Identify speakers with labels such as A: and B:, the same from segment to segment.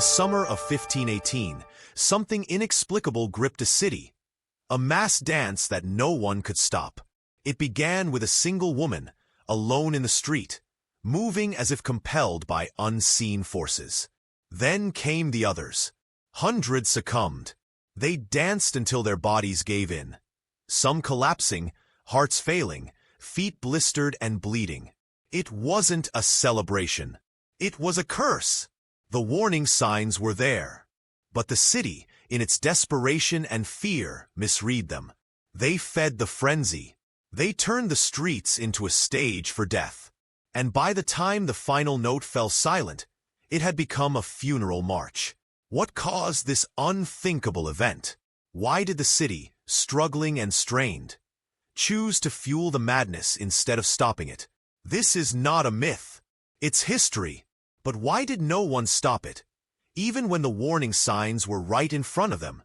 A: the summer of 1518, something inexplicable gripped a city, a mass dance that no one could stop. It began with a single woman, alone in the street, moving as if compelled by unseen forces. Then came the others. Hundreds succumbed. They danced until their bodies gave in, some collapsing, hearts failing, feet blistered and bleeding. It wasn't a celebration. It was a curse. The warning signs were there. But the city, in its desperation and fear, misread them. They fed the frenzy. They turned the streets into a stage for death. And by the time the final note fell silent, it had become a funeral march. What caused this unthinkable event? Why did the city, struggling and strained, choose to fuel the madness instead of stopping it? This is not a myth. It's history. But why did no one stop it, even when the warning signs were right in front of them?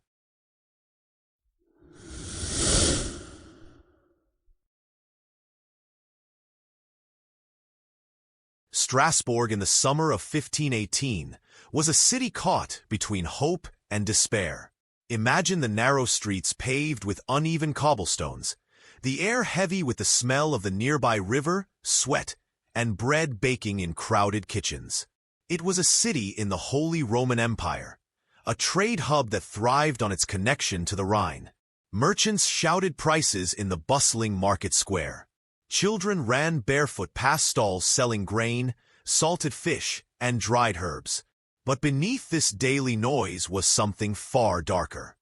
A: Strasbourg in the summer of 1518 was a city caught between hope and despair. Imagine the narrow streets paved with uneven cobblestones, the air heavy with the smell of the nearby river, sweat, and bread baking in crowded kitchens. It was a city in the Holy Roman Empire, a trade hub that thrived on its connection to the Rhine. Merchants shouted prices in the bustling market square. Children ran barefoot past stalls selling grain, salted fish, and dried herbs. But beneath this daily noise was something far darker.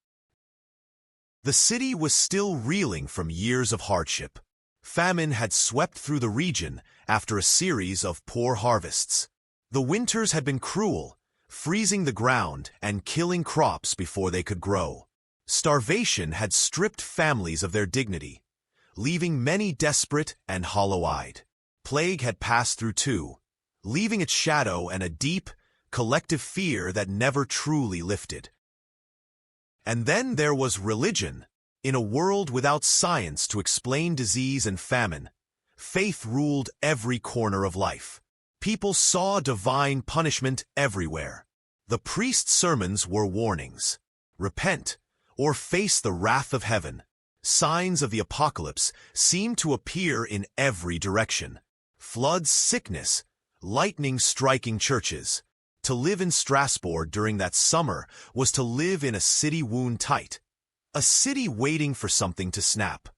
A: The city was still reeling from years of hardship. Famine had swept through the region after a series of poor harvests. The winters had been cruel, freezing the ground and killing crops before they could grow. Starvation had stripped families of their dignity, leaving many desperate and hollow-eyed. Plague had passed through too, leaving its shadow and a deep, collective fear that never truly lifted. And then there was religion. In a world without science to explain disease and famine, faith ruled every corner of life. People saw divine punishment everywhere. The priest's sermons were warnings. Repent, or face the wrath of heaven. Signs of the apocalypse seemed to appear in every direction. Floods, sickness, lightning striking churches. To live in Strasbourg during that summer was to live in a city wound tight. A city waiting for something to snap.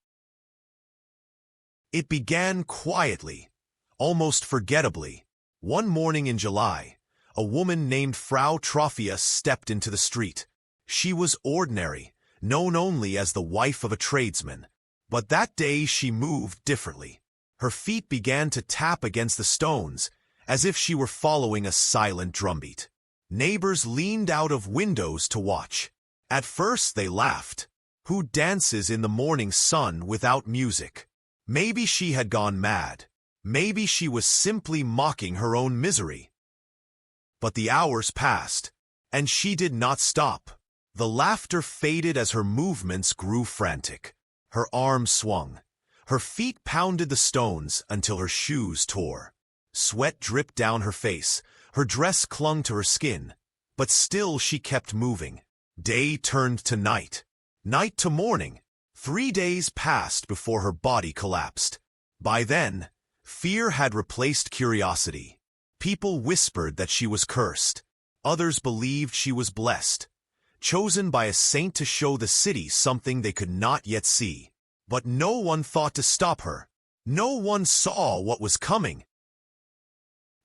A: It began quietly, almost forgettably. One morning in July, a woman named Frau Trophia stepped into the street. She was ordinary, known only as the wife of a tradesman. But that day she moved differently. Her feet began to tap against the stones, as if she were following a silent drumbeat. Neighbors leaned out of windows to watch. At first they laughed. Who dances in the morning sun without music? Maybe she had gone mad. Maybe she was simply mocking her own misery. But the hours passed, and she did not stop. The laughter faded as her movements grew frantic. Her arms swung. Her feet pounded the stones until her shoes tore. Sweat dripped down her face. Her dress clung to her skin. But still she kept moving. Day turned to night. Night to morning. 3 days passed before her body collapsed. By then, fear had replaced curiosity. People whispered that she was cursed. Others believed she was blessed, chosen by a saint to show the city something they could not yet see. But no one thought to stop her. No one saw what was coming.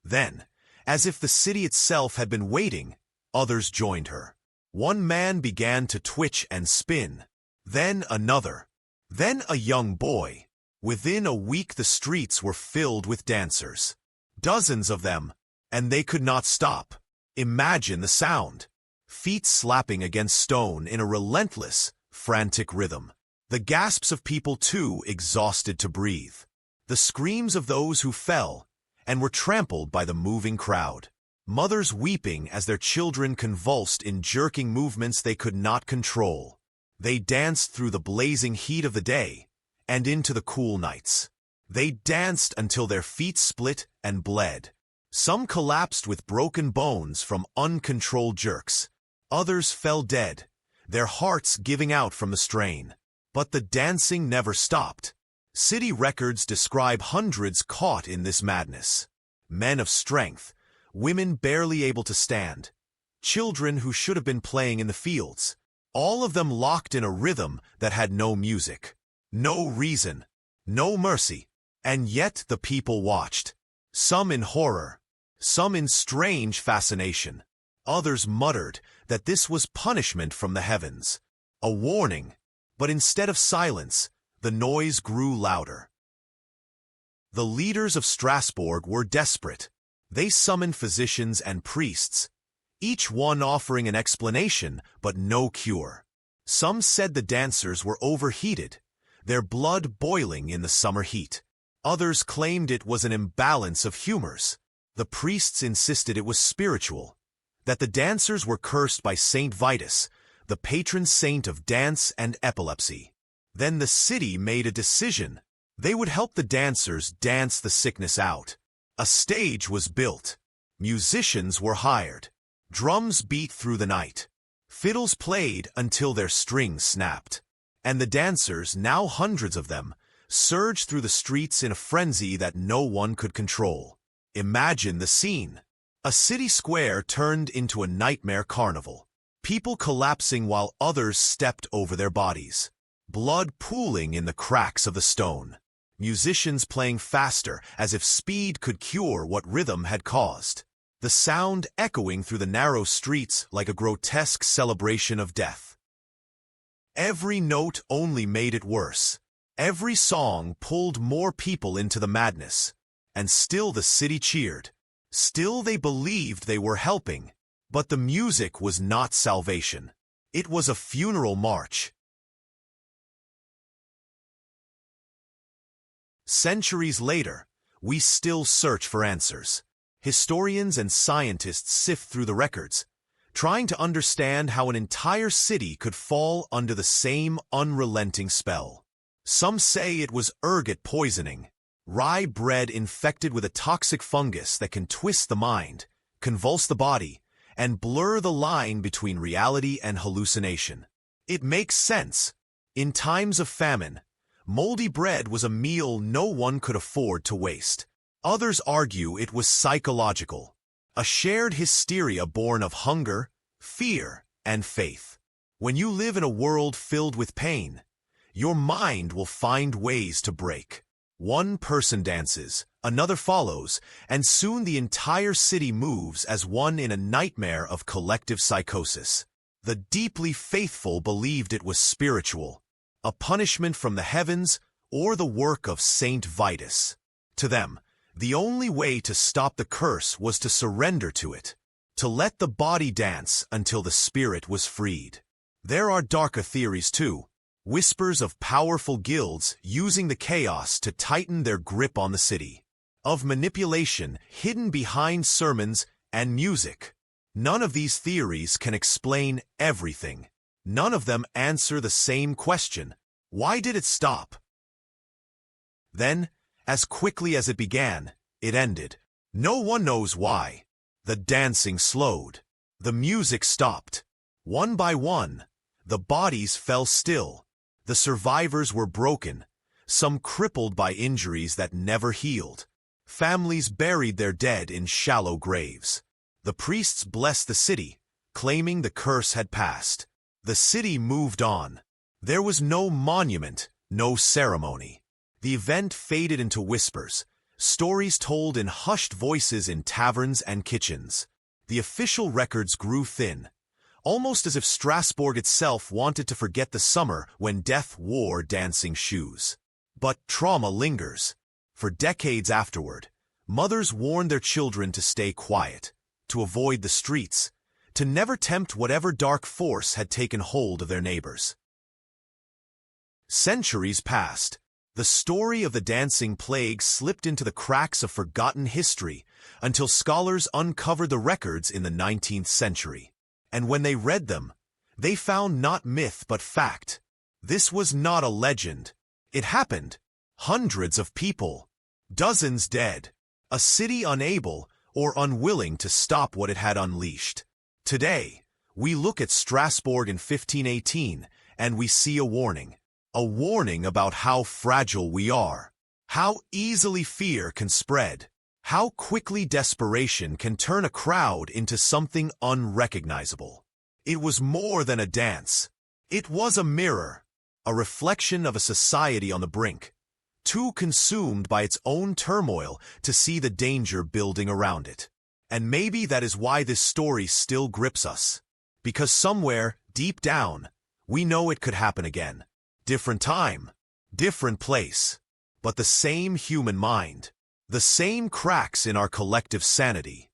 A: Then, as if the city itself had been waiting, others joined her. One man began to twitch and spin. Then another. Then a young boy. Within a week the streets were filled with dancers. Dozens of them, and they could not stop. Imagine the sound. Feet slapping against stone in a relentless, frantic rhythm. The gasps of people too exhausted to breathe. The screams of those who fell and were trampled by the moving crowd. Mothers weeping as their children convulsed in jerking movements they could not control. They danced through the blazing heat of the day and into the cool nights. They danced until their feet split and bled. Some collapsed with broken bones from uncontrolled jerks. Others fell dead, their hearts giving out from the strain. But the dancing never stopped. City records describe hundreds caught in this madness. Men of strength, women barely able to stand, children who should have been playing in the fields, all of them locked in a rhythm that had no music, no reason, no mercy. And yet the people watched, some in horror, some in strange fascination. Others muttered that this was punishment from the heavens, a warning. But instead of silence, the noise grew louder. The leaders of Strasbourg were desperate. They summoned physicians and priests, each one offering an explanation but no cure. Some said the dancers were overheated, their blood boiling in the summer heat. Others claimed it was an imbalance of humors. The priests insisted it was spiritual, that the dancers were cursed by Saint Vitus, the patron saint of dance and epilepsy. Then the city made a decision. They would help the dancers dance the sickness out. A stage was built. Musicians were hired. Drums beat through the night. Fiddles played until their strings snapped. And the dancers, now hundreds of them, surged through the streets in a frenzy that no one could control. Imagine the scene. A city square turned into a nightmare carnival. People collapsing while others stepped over their bodies. Blood pooling in the cracks of the stone. Musicians playing faster, as if speed could cure what rhythm had caused. The sound echoing through the narrow streets like a grotesque celebration of death. Every note only made it worse. Every song pulled more people into the madness. And still the city cheered. Still they believed they were helping. But the music was not salvation. It was a funeral march. Centuries later, we still search for answers. Historians and scientists sift through the records, trying to understand how an entire city could fall under the same unrelenting spell. Some say it was ergot poisoning, rye bread infected with a toxic fungus that can twist the mind, convulse the body, and blur the line between reality and hallucination. It makes sense. In times of famine, moldy bread was a meal no one could afford to waste. Others argue it was psychological, a shared hysteria born of hunger, fear, and faith. When you live in a world filled with pain, your mind will find ways to break. One person dances, another follows, and soon the entire city moves as one in a nightmare of collective psychosis. The deeply faithful believed it was spiritual, a punishment from the heavens or the work of Saint Vitus. To them, the only way to stop the curse was to surrender to it, to let the body dance until the spirit was freed. There are darker theories too, whispers of powerful guilds using the chaos to tighten their grip on the city, of manipulation hidden behind sermons and music. None of these theories can explain everything. None of them answer the same question: why did it stop? Then, as quickly as it began, it ended. No one knows why. The dancing slowed. The music stopped. One by one, the bodies fell still. The survivors were broken, some crippled by injuries that never healed. Families buried their dead in shallow graves. The priests blessed the city, claiming the curse had passed. The city moved on. There was no monument, no ceremony. The event faded into whispers, stories told in hushed voices in taverns and kitchens. The official records grew thin, almost as if Strasbourg itself wanted to forget the summer when death wore dancing shoes. But trauma lingers. For decades afterward, mothers warned their children to stay quiet, to avoid the streets, to never tempt whatever dark force had taken hold of their neighbors. Centuries passed. The story of the dancing plague slipped into the cracks of forgotten history until scholars uncovered the records in the 19th century. And when they read them, they found not myth but fact. This was not a legend. It happened. Hundreds of people, dozens dead, a city unable or unwilling to stop what it had unleashed. Today, we look at Strasbourg in 1518 and we see a warning about how fragile we are, how easily fear can spread, how quickly desperation can turn a crowd into something unrecognizable. It was more than a dance. It was a mirror, a reflection of a society on the brink, too consumed by its own turmoil to see the danger building around it. And maybe that is why this story still grips us. Because somewhere, deep down, we know it could happen again. Different time, different place, but the same human mind, the same cracks in our collective sanity.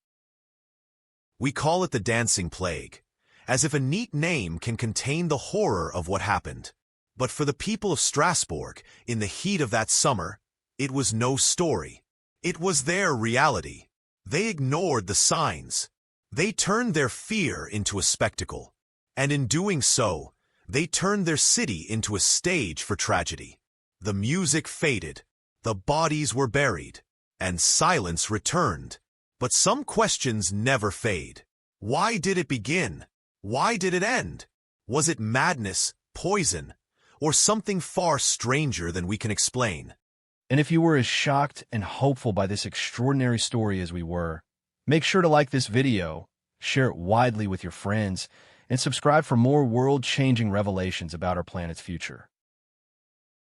A: We call it the dancing plague, as if a neat name can contain the horror of what happened. But for the people of Strasbourg, in the heat of that summer, it was no story. It was their reality. They ignored the signs. They turned their fear into a spectacle. And in doing so, they turned their city into a stage for tragedy. The music faded, the bodies were buried, and silence returned. But some questions never fade. Why did it begin? Why did it end? Was it madness, poison, or something far stranger than we can explain?
B: And if you were as shocked and hopeful by this extraordinary story as we were, make sure to like this video, share it widely with your friends, and subscribe for more world-changing revelations about our planet's future.